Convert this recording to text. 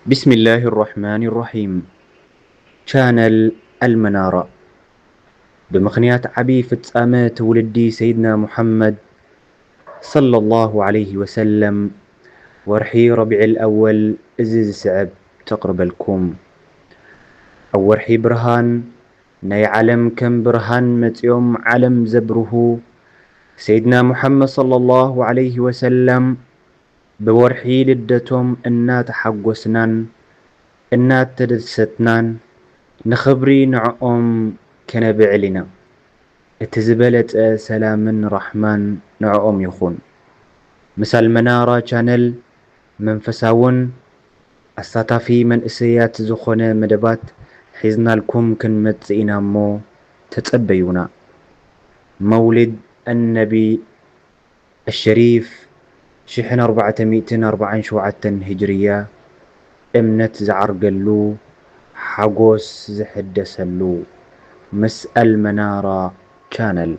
بسم الله الرحمن الرحيم. شانل المنارة بمخنيات عبي فتسامات ولدي سيدنا محمد صلى الله عليه وسلم ورحي ربيع الأول إزز سعب تقرب لكم أو ورحي برهان ناي علم كم برهان متيوم علم زبره سيدنا محمد صلى الله عليه وسلم بورحي لدتهم إنات حقوسنان إنات تدستنان نخبري نعقم كنبعلنا اتزبلت سلام رحمن نعقم يخون مثل منارة شانل منفساون الساتافي من اسيات زخونة مدبات حيزنا لكم كنمت زينا مو تتبيونا مولد النبي الشريف شحن 440 هجرية امنت زعرقلو حقوس زحدسلو مسأل منارة شانل.